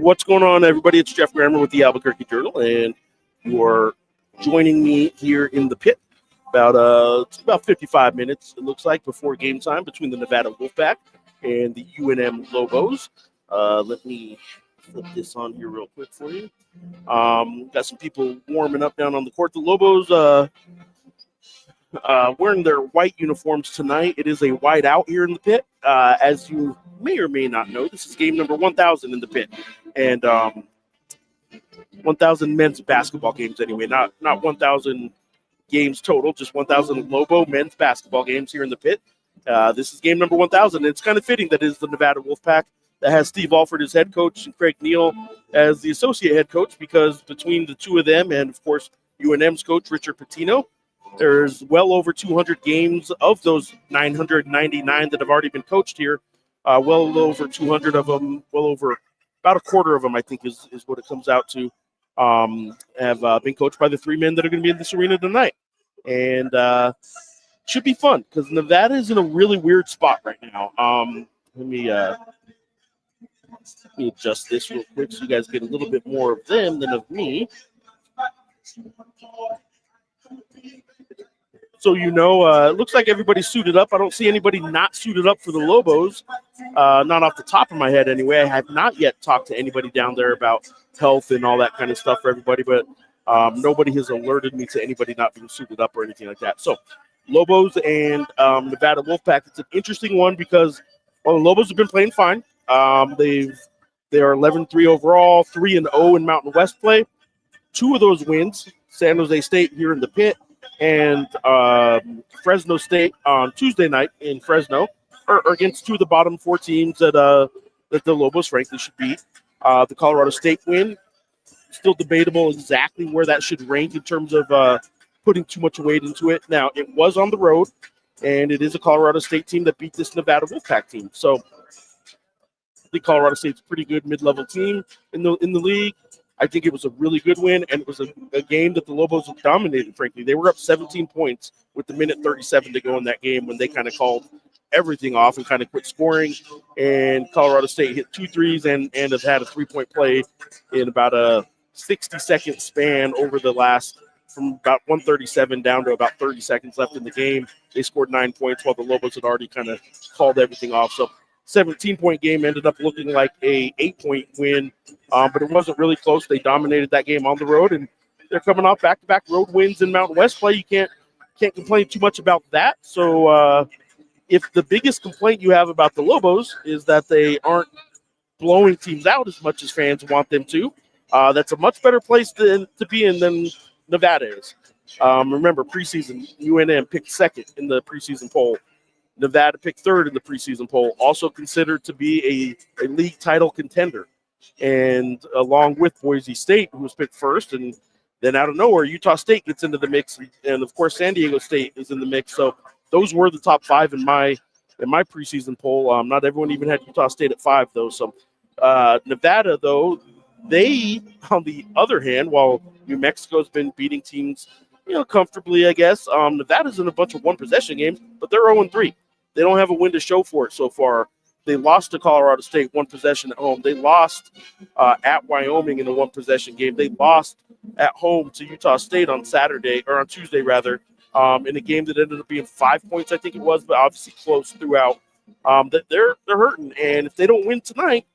What's going on, everybody? It's Geoff Grammer with the ABQJournal, and you are joining me here in the pit. It's about 55 minutes, it looks like, before game time between the Nevada Wolfpack and the UNM Lobos. Let me flip this on here real quick for you. Got some people warming up down on the court. The Lobos wearing their white uniforms tonight. It is a white out here in the pit. As you may or may not know, this is game number 1,000 in the pit. And 1,000 men's basketball games anyway, not 1,000 games total, just 1,000 Lobo men's basketball games here in the pit. This is game number 1,000. It's kind of fitting that it is the Nevada Wolfpack that has Steve Alford as head coach and Craig Neal as the associate head coach, because between the two of them and, of course, UNM's coach, Richard Pitino, there's well over 200 games of those 999 that have already been coached here. Well over 200 of them, well over about a quarter of them, I think, is what it comes out to, have been coached by the three men that are going to be in this arena tonight. And should be fun because Nevada is in a really weird spot right now. Let me adjust this real quick so you guys get a little bit more of them than of me. So, it looks like everybody's suited up. I don't see anybody not suited up for the Lobos, not off the top of my head anyway. I have not yet talked to anybody down there about health and all that kind of stuff for everybody, but nobody has alerted me to anybody not being suited up or anything like that. So, Lobos and Nevada Wolfpack, it's an interesting one because, well, the Lobos have been playing fine. They are 11-3 overall, 3-0 in Mountain West play. Two of those wins, San Jose State here in the pit, and Fresno State on Tuesday night in Fresno are against two of the bottom four teams that the Lobos frankly should beat. The Colorado State win, still debatable exactly where that should rank in terms of putting too much weight into it. Now, it was on the road, and it is a Colorado State team that beat this Nevada Wolfpack team. So I think Colorado State's a pretty good mid-level team in the league. I think it was a really good win, and it was a game that the Lobos dominated, frankly. They were up 17 points with the minute 37 to go in that game when they kind of called everything off and kind of quit scoring. And Colorado State hit 2 threes and has had a three-point play in about a 60-second span over the last, from about 137 down to about 30 seconds left in the game. They scored 9 points while the Lobos had already kind of called everything off. So 17-point game ended up looking like a 8-point win, but it wasn't really close. They dominated that game on the road, and they're coming off back-to-back road wins in Mountain West play. You can't complain too much about that. So if the biggest complaint you have about the Lobos is that they aren't blowing teams out as much as fans want them to, that's a much better place to be in than Nevada is. Remember, preseason, UNM picked second in the preseason poll. Nevada picked third in the preseason poll, also considered to be a league title contender. And along with Boise State, who was picked first, and then out of nowhere, Utah State gets into the mix, and of course, San Diego State is in the mix. So those were the top five in my preseason poll. Not everyone even had Utah State at 5, though. So Nevada, though, they, on the other hand, while New Mexico's been beating teams, comfortably, I guess, Nevada's in a bunch of one-possession games, but they're 0-3. They don't have a win to show for it so far. They lost to Colorado State one possession at home. They lost at Wyoming in a one-possession game. They lost at home to Utah State on Tuesday, in a game that ended up being 5 points, I think it was, but obviously close throughout. They're hurting, and if they don't win tonight,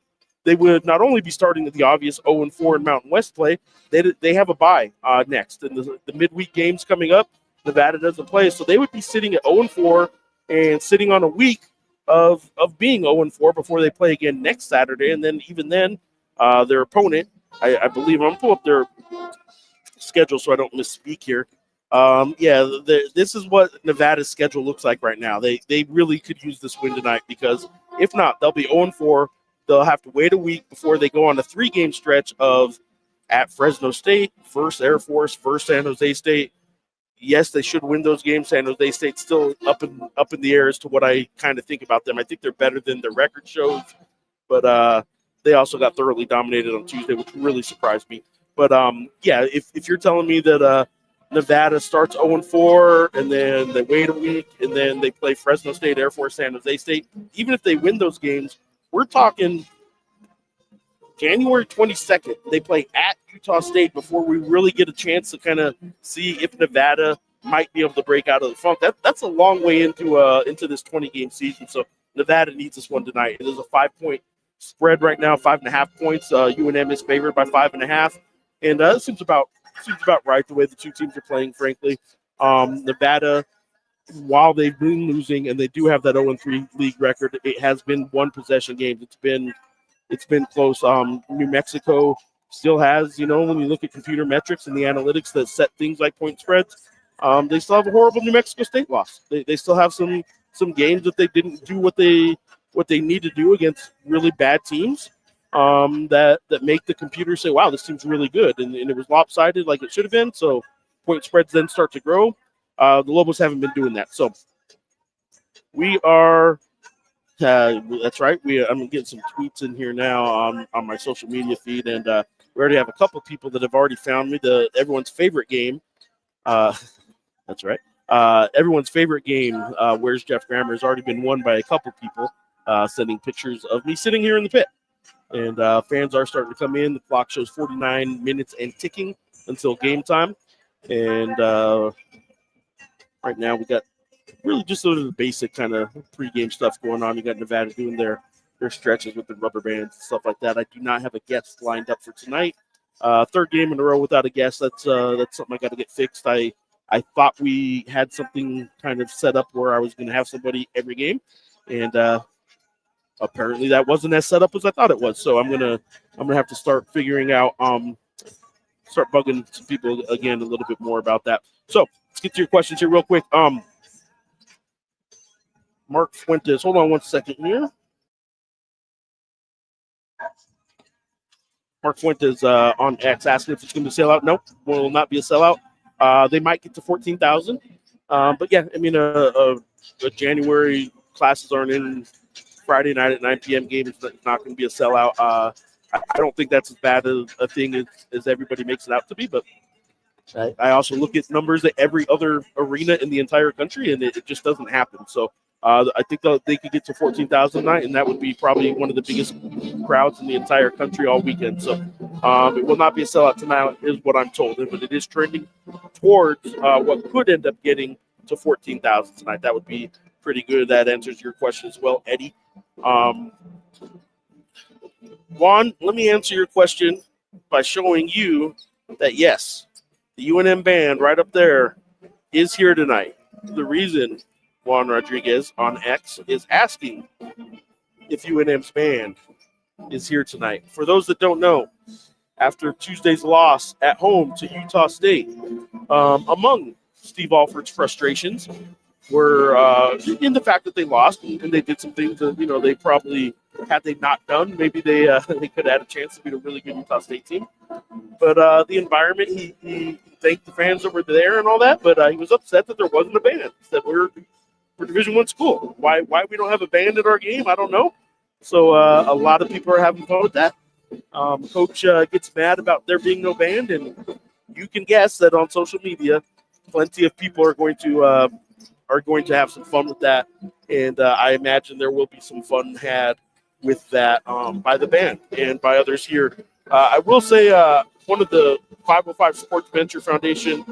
they would not only be starting at the obvious 0-4 in Mountain West play, they have a bye next. And the midweek games coming up, Nevada doesn't play, so they would be sitting at 0-4 and sitting on a week of being 0-4 before they play again next Saturday. And then even then, their opponent, I believe, I'm going to pull up their schedule so I don't misspeak here. This is what Nevada's schedule looks like right now. They really could use this win tonight, because if not, they'll be 0-4. They'll have to wait a week before they go on a 3-game stretch of at Fresno State, first Air Force, first San Jose State. Yes, they should win those games. San Jose State's still up in the air as to what I kind of think about them. I think they're better than their record shows, but they also got thoroughly dominated on Tuesday, which really surprised me. But if you're telling me that Nevada starts 0-4 and then they wait a week and then they play Fresno State, Air Force, San Jose State, even if they win those games, we're talking January 22nd, they play at Utah State before we really get a chance to kind of see if Nevada might be able to break out of the funk. That's a long way into this 20-game season. So Nevada needs this one tonight. It is a 5-point spread right now, 5.5 points. UNM is favored by 5.5, and it seems about right the way the two teams are playing. Frankly, Nevada, while they've been losing and they do have that 0-3 league record, it has been one possession games. It's been close. New Mexico still has, when you look at computer metrics and the analytics that set things like point spreads, they still have a horrible New Mexico State loss. They still have some games that they didn't do what they need to do against really bad teams that make the computer say, wow, this team's really good. And it was lopsided like it should have been. So point spreads then start to grow. The Lobos haven't been doing that. So we are that's right. I'm getting some tweets in here now on my social media feed, and we already have a couple of people that have already found me everyone's favorite game. That's right. Everyone's favorite game, Where's Geoff Grammer, has already been won by a couple people sending pictures of me sitting here in the pit. And fans are starting to come in. The clock shows 49 minutes and ticking until game time. And right now we got really just sort of the basic kind of pregame stuff going on. You got Nevada doing their stretches with the rubber bands and stuff like that. I do not have a guest lined up for tonight. Third game in a row without a guest. That's something I got to get fixed. I thought we had something kind of set up where I was going to have somebody every game, and apparently that wasn't as set up as I thought it was. So I'm gonna have to start figuring out, start bugging some people again a little bit more about that. So let's get to your questions here real quick. Mark Fuentes, hold on one second here. Mark Fuentes on X asking if it's going to be a sellout. Nope, will not be a sellout. They might get to 14,000. But yeah, I mean, a January classes aren't in Friday night at 9 p.m. game. It's not going to be a sellout. I don't think that's as bad a thing as everybody makes it out to be, but I also look at numbers at every other arena in the entire country, and it just doesn't happen. So I think they could get to 14,000 tonight, and that would be probably one of the biggest crowds in the entire country all weekend. So it will not be a sellout tonight, is what I'm told, but it is trending towards what could end up getting to 14,000 tonight. That would be pretty good. That answers your question as well, Eddie. Juan, let me answer your question by showing you that, yes, the UNM band right up there is here tonight. The reason Juan Rodriguez on X is asking if UNM's band is here tonight. For those that don't know, after Tuesday's loss at home to Utah State, among Steve Alford's frustrations were in the fact that they lost and they did some things that, they probably, had they not done, maybe they could have had a chance to beat a really good Utah State team. But the environment, he thanked the fans over there and all that, but he was upset that there wasn't a band. He said, we're Division I school. Why we don't have a band at our game, I don't know. So a lot of people are having fun with that. Coach gets mad about there being no band, and you can guess that on social media, plenty of people are going to have some fun with that, and I imagine there will be some fun had with that by the band and by others here. I will say one of the 505 Sports Venture Foundation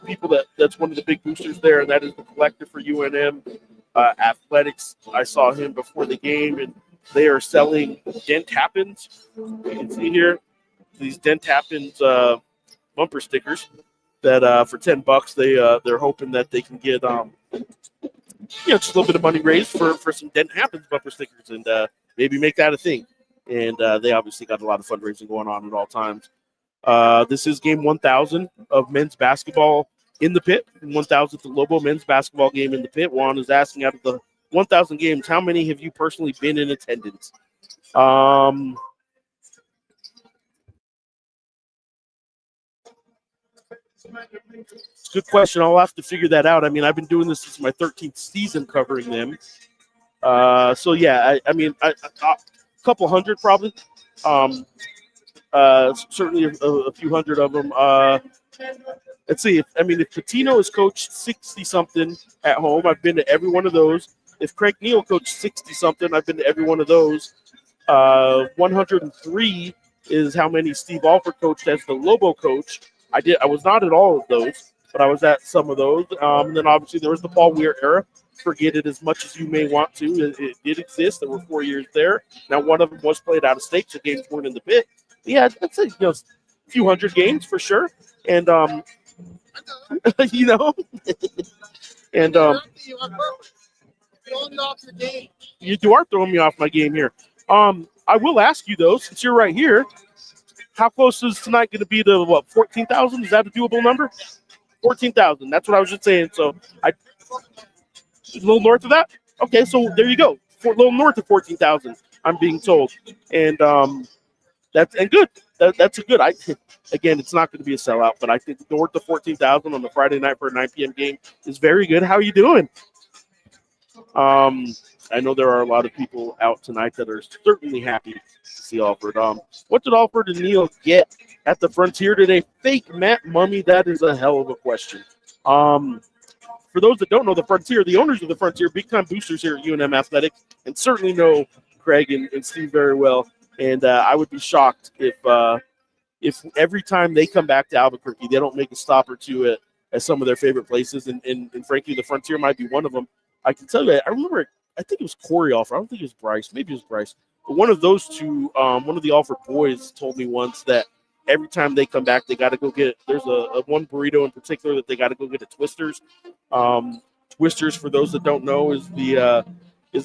people that's one of the big boosters there, and that is the collector for UNM Athletics. I saw him before the game, and they are selling Dent Happens. You can see here these Dent Happens bumper stickers that for $10 they're hoping that they can get just a little bit of money raised for some Dent Happens bumper stickers, and maybe make that a thing. And they obviously got a lot of fundraising going on at all times. This is game 1,000 of men's basketball in the pit, and 1,000th Lobo men's basketball game in the pit. Juan is asking, out of the 1,000 games, how many have you personally been in attendance? It's a good question. I'll have to figure that out. I mean, I've been doing this since my 13th season covering them. So, yeah, I mean, a couple hundred probably. Certainly a few hundred of them. Let's see. If Patino has coached 60-something at home, I've been to every one of those. If Craig Neal coached 60-something, I've been to every one of those. 103 is how many Steve Alford coached as the Lobo coach. I was not at all of those, but I was at some of those. And then obviously there was the Paul Weir era. Forget it as much as you may want to. It did exist. There were 4 years there. Now one of them was played out of state, so games weren't in the pit. Yeah, I'd say a few hundred games for sure. And you know, and you are throwing me off my game here. I will ask you though, since you're right here, how close is tonight going to be to what, 14,000? Is that a doable number? 14,000. That's what I was just saying. So a little north of that. Okay, so there you go. A little north of 14,000. I'm being told, and that's good. That's a good. Again, it's not going to be a sellout, but I think north of 14,000 on the Friday night for a 9 p.m. game is very good. How are you doing? I know there are a lot of people out tonight that are certainly happy to see Alfred. What did Alfred and Neil get at the Frontier today? Fake Matt Mummy, that is a hell of a question. For those that don't know the Frontier, the owners of the Frontier, big-time boosters here at UNM Athletics, and certainly know Craig and Steve very well. And I would be shocked if every time they come back to Albuquerque, they don't make a stop or two at some of their favorite places. And frankly, the Frontier might be one of them. I can tell you, I remember, I think it was Corey Alford. I don't think it was Bryce. Maybe it was Bryce. But one of those two, one of the Alford boys told me once that every time they come back, they got to go get – there's a one burrito in particular that they got to go get at Twisters. Twisters, for those that don't know, is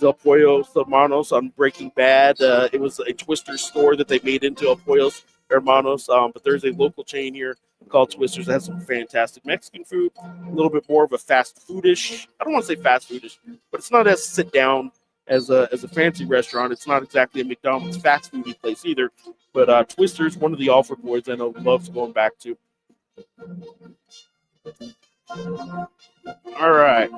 El Pollo Hermanos on Breaking Bad. It was a Twister store that they made into El Pollo Hermanos. But there's a local chain here called Twisters that has some fantastic Mexican food, a little bit more of a fast foodish. I don't want to say fast foodish, but it's not as sit down as a fancy restaurant. It's not exactly a McDonald's fast foodie place either. But Twisters, one of the Alford boys I know loves going back to. All right.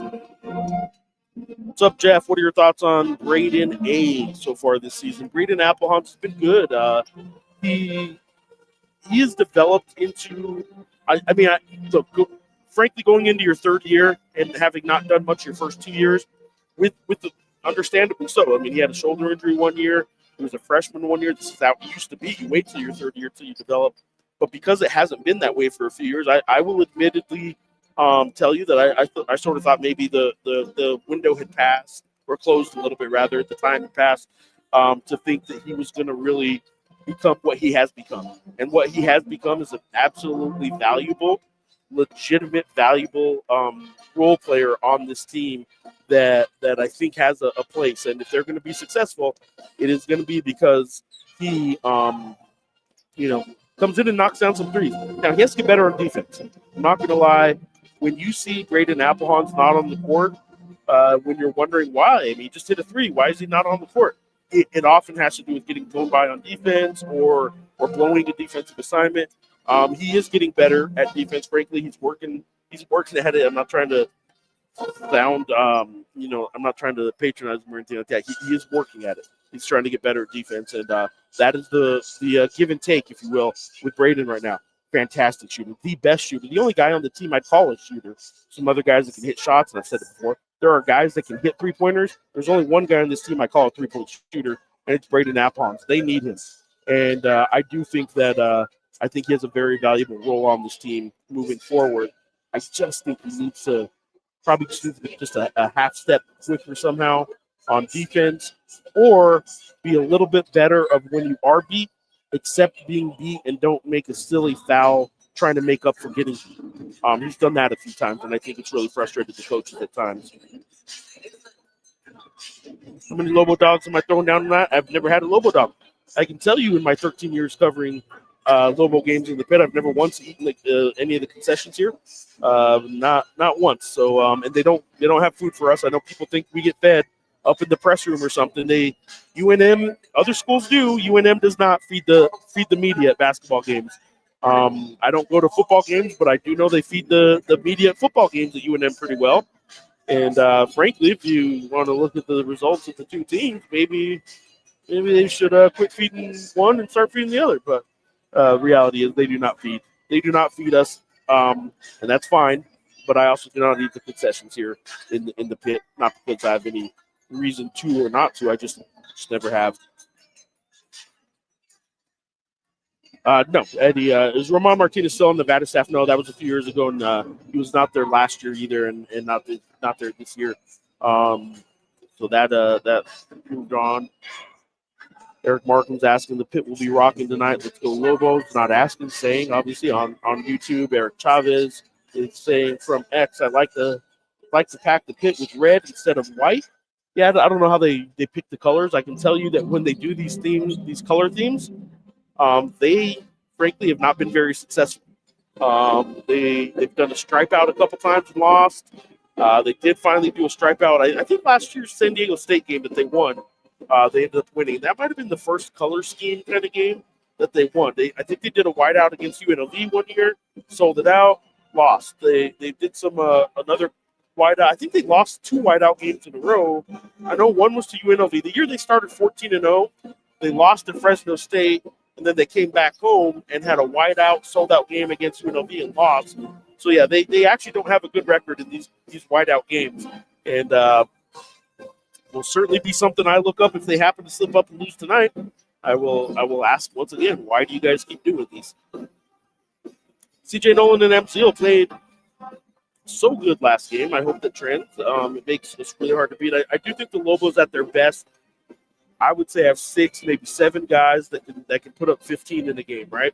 What's up, Jeff? What are your thoughts on Braden A so far this season? Braden Applehunt's been good. He has developed into. Frankly, going into your third year and having not done much your first 2 years, with the understandably so. I mean, he had a shoulder injury 1 year. He was a freshman 1 year. This is how it used to be. You wait till your third year till you develop. But because it hasn't been that way for a few years, I will admittedly tell you that I sort of thought maybe the window had passed, or closed a little bit rather, at the time had passed, to think that he was going to really become what he has become. And what he has become is an absolutely valuable, legitimate, valuable role player on this team that I think has a place. And if they're going to be successful, it is going to be because he, comes in and knocks down some threes. Now, he has to get better on defense. I'm not going to lie. When you see Braden Applehunt's not on the court, when you're wondering why, I mean, he just hit a three. Why is he not on the court? It often has to do with getting blown by on defense or blowing a defensive assignment. He is getting better at defense. Frankly, he's working ahead of it. I'm not trying to sound, I'm not trying to patronize him or anything like that. He is working at it. He's trying to get better at defense, and that is the give and take, if you will, with Braden right now. Fantastic shooter, the best shooter, the only guy on the team I'd call a shooter. Some other guys that can hit shots, and I've said it before. There are guys that can hit three-pointers. There's only one guy on this team I call a three-point shooter, and it's Braden Applehunt. They need him, and I do think that I think he has a very valuable role on this team moving forward. I just think he needs to probably just a half step quicker somehow on defense, or be a little bit better of when you are beat, accept being beat and don't make a silly foul trying to make up for getting beat. He's done that a few times, and I think it's really frustrated the coaches at times. How many Lobo dogs am I throwing down on that? I've never had a Lobo dog. I can tell you in my 13 years covering Lobo games in the pit, I've never once eaten any of the concessions here. Not once. So and they don't have food for us. I know people think we get fed up in the press room or something. UNM, other schools do. UNM does not feed the media at basketball games. I don't go to football games, but I do know they feed the media at football games at UNM pretty well. And frankly, if you want to look at the results of the two teams, maybe they should quit feeding one and start feeding the other. But reality is they do not feed. They do not feed us, and that's fine. But I also do not eat the concessions here in the pit, not because I have any reason to or not to. I just never have. No, Eddie. Is Ramon Martinez still on the Nevada staff? No, that was a few years ago, and he was not there last year either, and not there this year. So that moved on. Eric Markham's asking, the pit will be rocking tonight. Let's go Lobos. Not asking, saying, obviously, on YouTube. Eric Chavez is saying from X, I like to pack the pit with red instead of white. Yeah, I don't know how they pick the colors. I can tell you that when they do these themes, these color themes, they frankly have not been very successful. They've done a stripe out a couple times and lost. They did finally do a stripe out. I think last year's San Diego State game that they won, they ended up winning. That might have been the first color scheme kind of game that they won. I think they did a whiteout against UNLV one year, sold it out, lost. They did some another whiteout. I think they lost 2 whiteout games in a row. I know one was to UNLV. The year they started 14-0, they lost to Fresno State, and then they came back home and had a whiteout, sold-out game against UNLV and lost. So, yeah, they actually don't have a good record in these whiteout games. And will certainly be something I look up if they happen to slip up and lose tonight. I will ask once again, why do you guys keep doing these? CJ Nolan and MCL played so good last game. I hope that trends. It makes it really hard to beat. I do think the Lobos at their best, I would say, have 6, maybe 7 guys that can put up 15 in a game, right?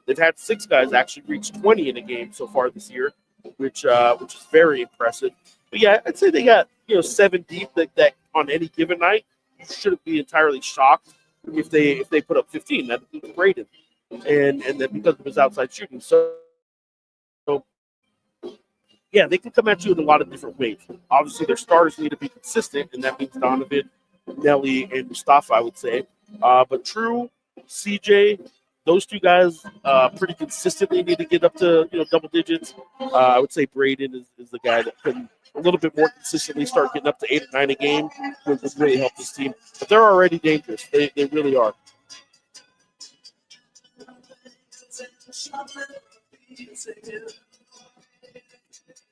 They've had 6 guys actually reach 20 in a game so far this year, which is very impressive. But yeah, I'd say they got 7 deep that on any given night you shouldn't be entirely shocked if they put up 15. That includes Braden, and then because of his outside shooting, so yeah, they can come at you in a lot of different ways. Obviously, their starters need to be consistent, and that means Donovan, Nelly, and Mustafa, I would say. But True, CJ, those 2 guys pretty consistently need to get up to double digits. I would say Braden is the guy that can a little bit more consistently start getting up to 8 or 9 a game, which would really help this team. But they're already dangerous. They really are.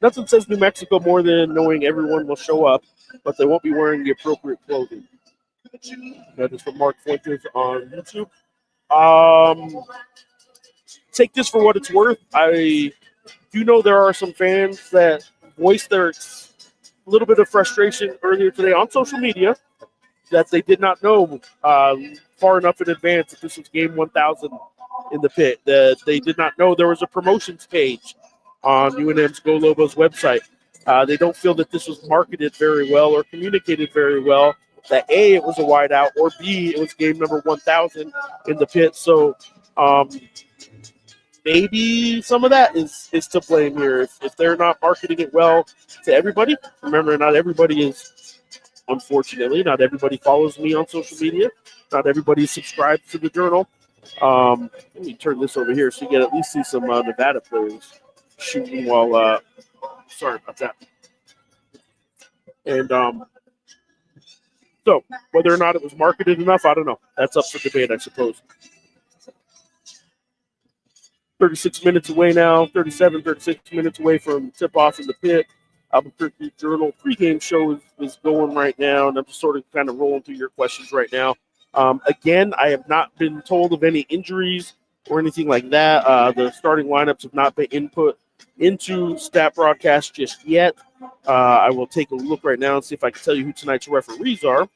Nothing says New Mexico more than knowing everyone will show up, but they won't be wearing the appropriate clothing. That is from Mark Fuentes on YouTube. Take this for what it's worth. I do know there are some fans that voiced their little bit of frustration earlier today on social media that they did not know far enough in advance that this was game 1000 in the pit. That they did not know there was a promotions page on UNM's Go Lobos website. They don't feel that this was marketed very well or communicated very well, that A, it was a wideout, or B, it was game number 1000 in the pit. So maybe some of that is to blame here. If they're not marketing it well to everybody, remember, not everybody is, unfortunately, not everybody follows me on social media. Not everybody subscribes to the journal. Let me turn this over here so you can at least see some Nevada players shooting while sorry about that. And so whether or not it was marketed enough, I don't know. That's up for debate, I suppose. 36 minutes away now, 36 minutes away from tip-off in the pit. ABQJournal pregame show is going right now, and I'm just sort of kind of rolling through your questions right now. Again, I have not been told of any injuries or anything like that. The starting lineups have not been input into stat broadcast just yet. I will take a look right now and see if I can tell you who tonight's referees are.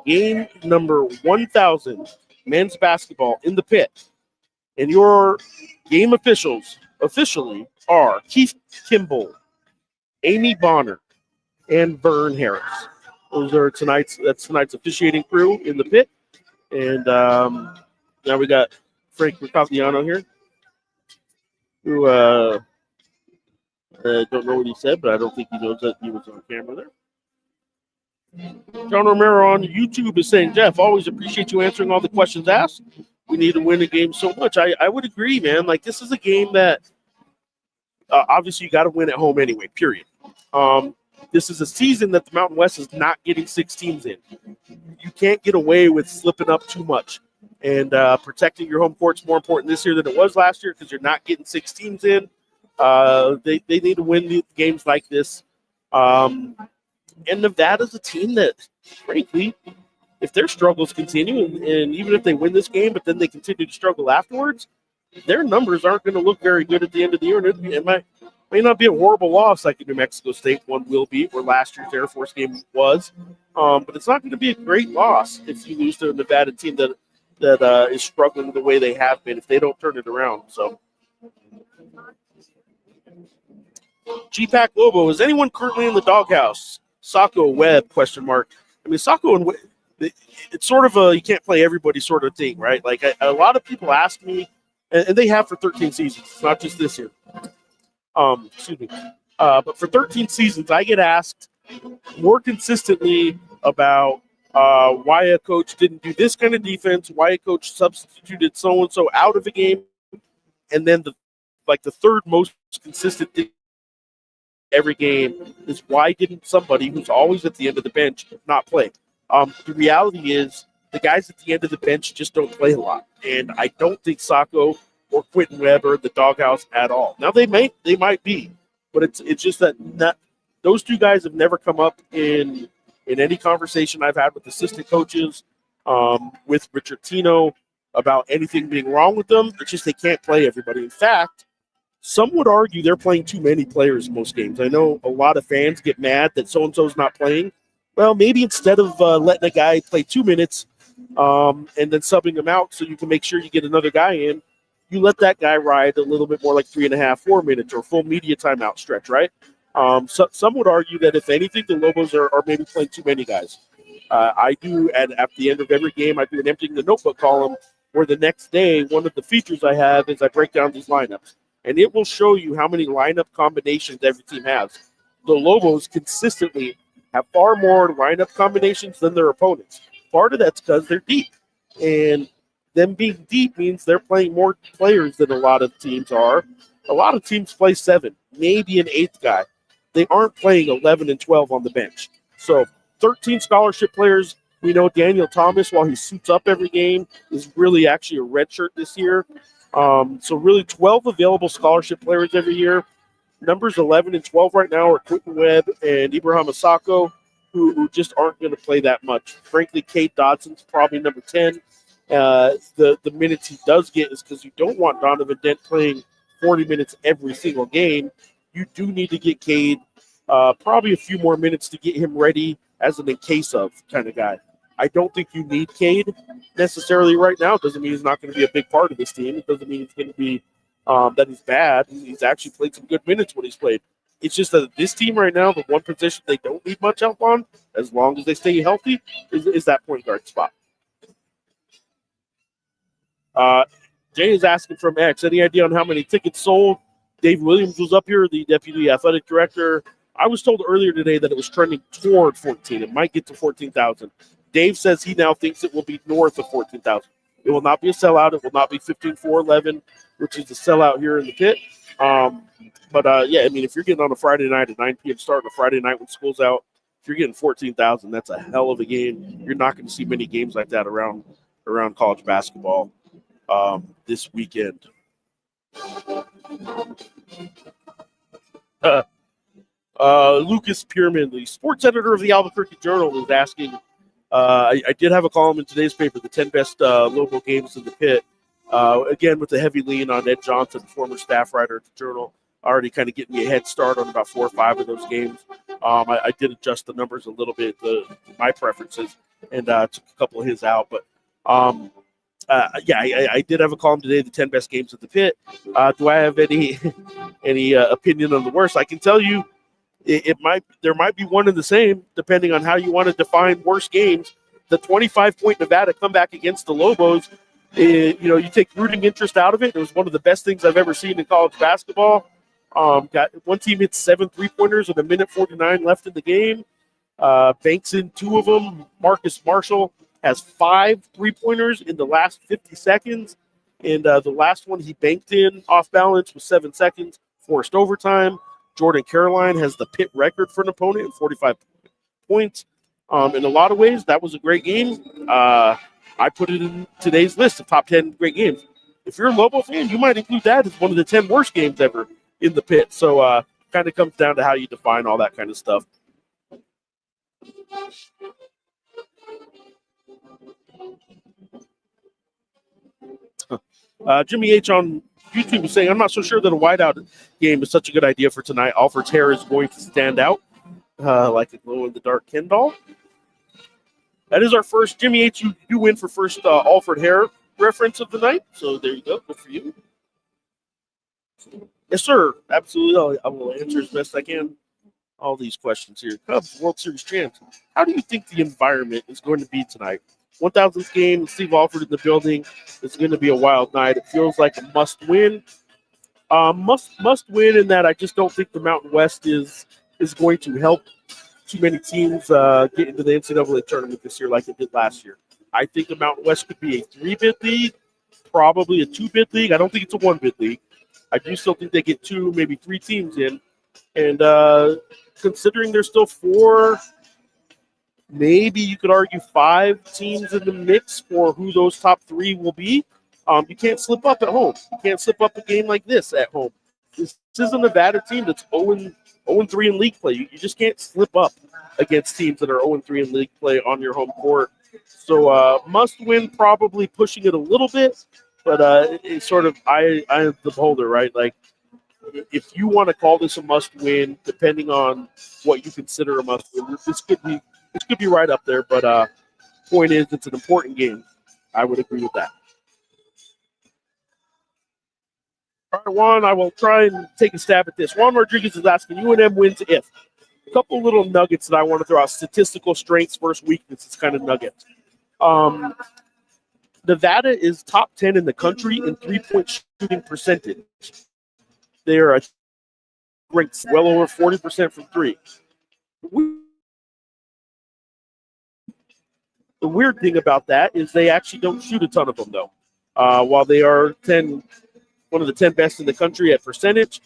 Game number 1000, men's basketball in the pit. And your game officials officially are Keith Kimball, Amy Bonner, and Vern Harris. Those are tonight's officiating crew in the pit. And now we got Frank Mercagliano here, who don't know what he said, but I don't think he knows that he was on camera there. John Romero on YouTube is saying, Jeff, always appreciate you answering all the questions asked. We need to win the game so much. I would agree, man. Like, this is a game that obviously you got to win at home anyway, period. This is a season that the Mountain West is not getting 6 teams in. You can't get away with slipping up too much. And protecting your home court's more important this year than it was last year because you're not getting 6 teams in. They need to win the games like this. And Nevada's a team that, frankly, if their struggles continue, and even if they win this game, but then they continue to struggle afterwards, their numbers aren't going to look very good at the end of the year. And it may not be a horrible loss like New Mexico State one will be, where last year's Air Force game was. But it's not going to be a great loss if you lose to a Nevada team that is struggling the way they have been if they don't turn it around. So, GPAC Lobo, is anyone currently in the doghouse? Sacco, Webb, question mark. I mean, Sacco and Webb, it's sort of a you can't play everybody sort of thing, right? Like a lot of people ask me, and they have for 13 seasons. It's not just this year. Excuse me. But for 13 seasons, I get asked more consistently about why a coach didn't do this kind of defense, why a coach substituted so-and-so out of a game, and then the third most consistent thing every game is why didn't somebody who's always at the end of the bench not play? The reality is the guys at the end of the bench just don't play a lot, and I don't think Sacco or Quentin Webb are the doghouse at all. Now they might be, but it's just that those two guys have never come up in any conversation I've had with assistant coaches, with Richard Tino about anything being wrong with them. It's just they can't play everybody. In fact, some would argue they're playing too many players in most games. I know a lot of fans get mad that so-and-so's not playing. Well, maybe instead of letting a guy play 2 minutes and then subbing him out so you can make sure you get another guy in, you let that guy ride a little bit more like 3.5, 4 minutes or full media timeout stretch, right? So some would argue that if anything, the Lobos are maybe playing too many guys. I do, at the end of every game, I do an emptying the notebook column where the next day, one of the features I have is I break down these lineups. And it will show you how many lineup combinations every team has. The Lobos consistently have far more lineup combinations than their opponents. Part of that's because they're deep. And them being deep means they're playing more players than a lot of teams are. A lot of teams play 7, maybe an 8th guy. They aren't playing 11 and 12 on the bench. So 13 scholarship players. We know Daniel Thomas, while he suits up every game, is really actually a redshirt this year. So really 12 available scholarship players every year. Numbers 11 and 12 right now are Quentin Webb and Ibrahim Asako, who just aren't going to play that much. Frankly, Cade Dodson's probably number 10. The minutes he does get is because you don't want Donovan Dent playing 40 minutes every single game. You do need to get Cade probably a few more minutes to get him ready as an in case of kind of guy. I don't think you need Cade necessarily right now. It doesn't mean he's not going to be a big part of this team. It doesn't mean it's going to be that he's bad. He's actually played some good minutes when he's played. It's just that this team right now, the one position they don't need much help on, as long as they stay healthy, is that point guard spot. Jay is asking from X, any idea on how many tickets sold? Dave Williams was up here, the deputy athletic director. I was told earlier today that it was trending toward 14. It might get to 14,000. Dave says he now thinks it will be north of 14,000. It will not be a sellout. It will not be 15,411, which is the sellout here in the pit. Yeah, I mean, if you're getting on a Friday night at 9 p.m. start on a Friday night when school's out, if you're getting 14,000, that's a hell of a game. You're not going to see many games like that around college basketball this weekend. Lucas Pierman, the sports editor of the Albuquerque Journal, is asking, I did have a column in today's paper, the 10 best local games in the pit. Again, with the heavy lean on Ed Johnson, former staff writer at the Journal, already kind of getting me a head start on about 4 or 5 of those games. I did adjust the numbers a little bit, my preferences, and took a couple of his out. But I did have a column today, the 10 best games of the pit. Do I have any opinion on the worst? I can tell you there might be one and the same, depending on how you want to define worst games. The 25-point Nevada comeback against the Lobos, you take rooting interest out of it. It was one of the best things I've ever seen in college basketball. Got one team hit 7 3-pointers with 1:49 left in the game. Banks in 2 of them. Marcus Marshall has 5 3-pointers in the last 50 seconds. And the last one he banked in off balance was 7 seconds, forced overtime. Jordan Caroline has the pit record for an opponent in 45 points. In a lot of ways, that was a great game. I put it in today's list of top 10 great games. If you're a Lobo fan, you might include that as one of the 10 worst games ever in the pit. So kind of comes down to how you define all that kind of stuff. Jimmy H on YouTube is saying, I'm not so sure that a wideout game is such a good idea for tonight. Alfred's hair is going to stand out like a glow-in-the-dark Ken doll. That is our first. Jimmy H, you do win for first Alfred hair reference of the night. So there you go. Good for you. Yes, sir. Absolutely. I will answer as best I can all these questions here. Cubs World Series champs. How do you think the environment is going to be tonight? 1,000th game, Steve Alford in the building. It's going to be a wild night. It feels like a must win. Must win in that I just don't think the Mountain West is going to help too many teams get into the NCAA tournament this year like it did last year. I think the Mountain West could be a 3-bid league, probably a 2-bid league. I don't think it's a 1-bid league. I do still think they get 2, maybe 3 teams in. And considering there's still 4, maybe you could argue 5 teams in the mix for who those top 3 will be, you can't slip up at home. You can't slip up a game like this at home. This is a Nevada team that's 0-3 in league play. You just can't slip up against teams that are 0-3 in league play on your home court. So must win, probably pushing it a little bit, but it's sort of I am the beholder, right? Like if you want to call this a must win, depending on what you consider a must win, this could be right up there. But point is, it's an important game. I would agree with that. All right, Juan, I will try and take a stab at this. Juan Rodriguez is asking, UNM wins if. A couple little nuggets that I want to throw out. Statistical strengths versus weaknesses kind of nuggets. Nevada is top 10 in the country in three-point shooting percentage. They are ranked well over 40% from three. The weird thing about that is they actually don't shoot a ton of them, though. While they are one of the 10 best in the country at percentage,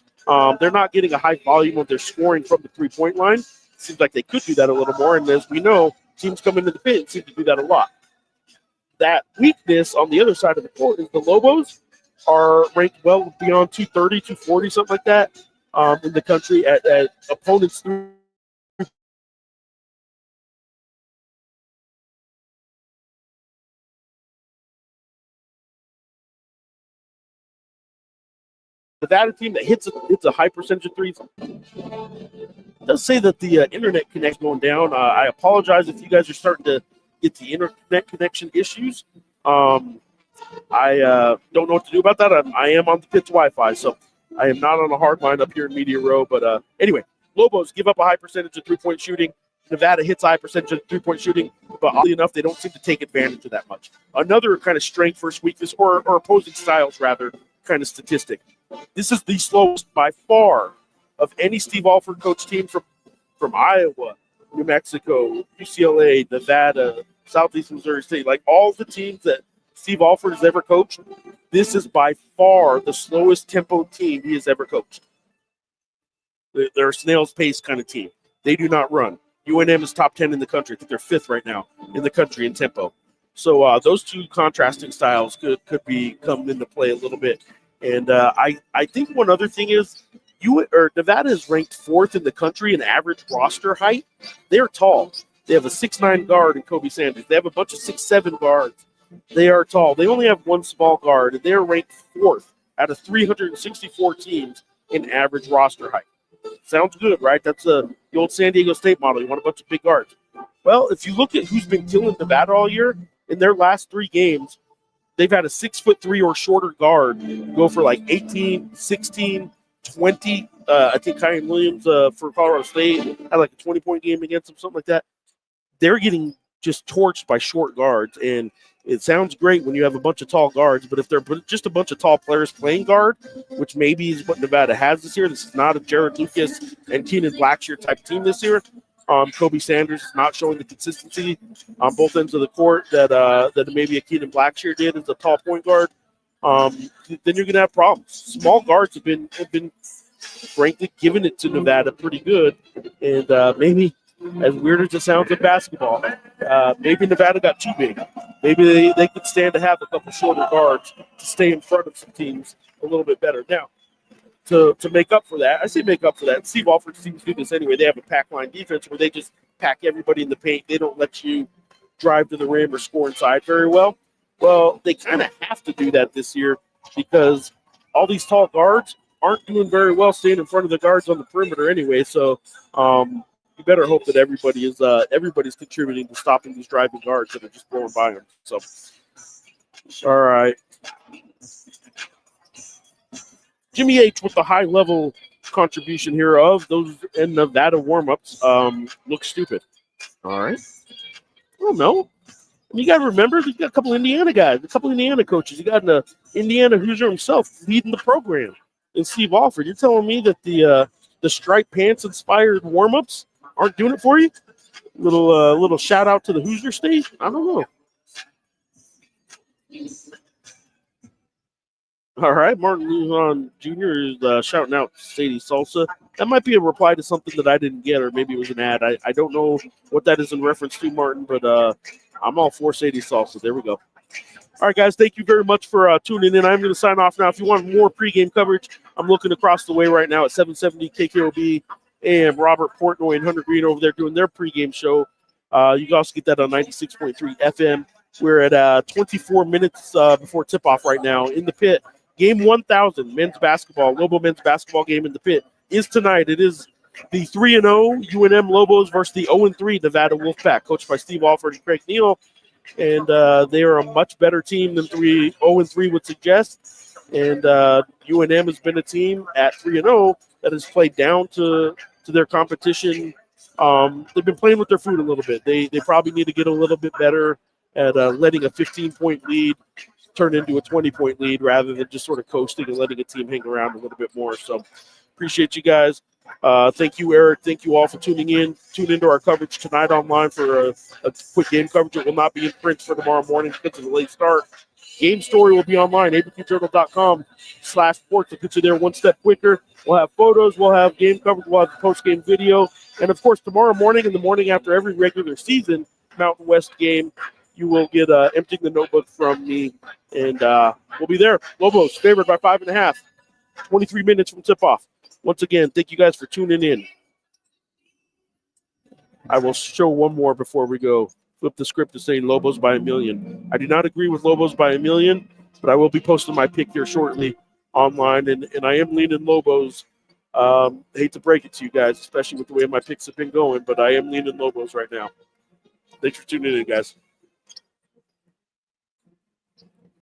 they're not getting a high volume of their scoring from the three-point line. It seems like they could do that a little more, and as we know, teams come into the pit seem to do that a lot. That weakness on the other side of the court is the Lobos are ranked well beyond 230, 240, something like that in the country at opponents through. Nevada team that hits a high percentage of threes. It does say that the internet connection going down. I apologize if you guys are starting to get the internet connection issues. I don't know what to do about that. I am on the pitch Wi-Fi, so I am not on a hard line up here in Media Row. But anyway, Lobos give up a high percentage of three-point shooting. Nevada hits a high percentage of three-point shooting, but oddly enough, they don't seem to take advantage of that much. Another kind of strength versus weakness, or opposing styles rather, kind of statistic. This is the slowest by far of any Steve Alford coach team from Iowa, New Mexico, UCLA, Nevada, Southeast Missouri State, like all the teams that Steve Alford has ever coached. This is by far the slowest tempo team he has ever coached. They're a snail's pace kind of team. They do not run. UNM is top 10 in the country. I think they're 5th right now in the country in tempo. So those two contrasting styles could be come into play a little bit. And I think one other thing is Nevada is ranked 4th in the country in average roster height. They're tall. They have a 6'9" guard in Kobe Sanders. They have a bunch of 6'7" guards. They are tall. They only have one small guard, and they're ranked 4th out of 364 teams in average roster height. Sounds good, right? That's the old San Diego State model. You want a bunch of big guards. Well, if you look at who's been killing Nevada all year, in their last 3 games, they've had a 6'3" or shorter guard go for like 18, 16, 20. I think Kyron Williams for Colorado State had like a 20-point game against them, something like that. They're getting just torched by short guards, and it sounds great when you have a bunch of tall guards, but if they're just a bunch of tall players playing guard, which maybe is what Nevada has this year, this is not a Jared Lucas and Keenan Blackshear type team this year. Kobe Sanders is not showing the consistency on both ends of the court that maybe a Keenan Blackshear did as a tall point guard. Then you're going to have problems. Small guards have been frankly giving it to Nevada pretty good, and maybe as weird as it sounds in basketball, maybe Nevada got too big. Maybe they could stand to have a couple shorter guards to stay in front of some teams a little bit better. Now, to make up for that, I say make up for that. Steve Alford's teams do this anyway. They have a pack line defense where they just pack everybody in the paint. They don't let you drive to the rim or score inside very well. Well, they kind of have to do that this year because all these tall guards aren't doing very well staying in front of the guards on the perimeter anyway. So you better hope that everybody's contributing to stopping these driving guards that are just blowing by them. So, all right. Jimmy H with the high-level contribution here of those in Nevada warm-ups look stupid. All right. I don't know. You got to remember, you got a couple Indiana guys, a couple Indiana coaches. You got an Indiana Hoosier himself leading the program, and Steve Alford. You're telling me that the striped pants inspired warm-ups aren't doing it for you? Little shout out to the Hoosier State. I don't know. All right, Martin Luzon Jr. is shouting out Sadie Salsa. That might be a reply to something that I didn't get, or maybe it was an ad. I don't know what that is in reference to, Martin, but I'm all for Sadie Salsa. There we go. All right, guys, thank you very much for tuning in. I'm going to sign off now. If you want more pregame coverage, I'm looking across the way right now at 770 KKOB AM. Robert Portnoy and Hunter Green over there doing their pregame show. You can also get that on 96.3 FM. We're at 24 minutes before tip-off right now in the pit. Game 1000, men's basketball, Lobo men's basketball game in the pit is tonight. It is the 3-0 UNM Lobos versus the 0-3 Nevada Wolfpack, coached by Steve Alford and Craig Neal. And they are a much better team than 0-3 would suggest. And UNM has been a team at 3-0 that has played down to their competition. They've been playing with their food a little bit. They probably need to get a little bit better at letting a 15-point lead turn into a 20-point lead rather than just sort of coasting and letting a team hang around a little bit more. So appreciate you guys. Thank you, Eric. Thank you all for tuning in. Tune into our coverage tonight online for a quick game coverage. It will not be in print for tomorrow morning because of the late start. Game story will be online, abqjournal.com/sports. It'll get you there one step quicker. We'll have photos. We'll have game coverage. We'll have post-game video. And, of course, tomorrow morning and the morning after every regular season Mountain West game, you will get emptying the notebook from me, and we'll be there. Lobos favored by 5.5, 23 minutes from tip-off. Once again, thank you guys for tuning in. I will show one more before we go. Flip the script to say Lobos by 1,000,000. I do not agree with Lobos by 1,000,000, but I will be posting my pick here shortly online, and I am leaning Lobos. Hate to break it to you guys, especially with the way my picks have been going, but I am leaning Lobos right now. Thanks for tuning in, guys.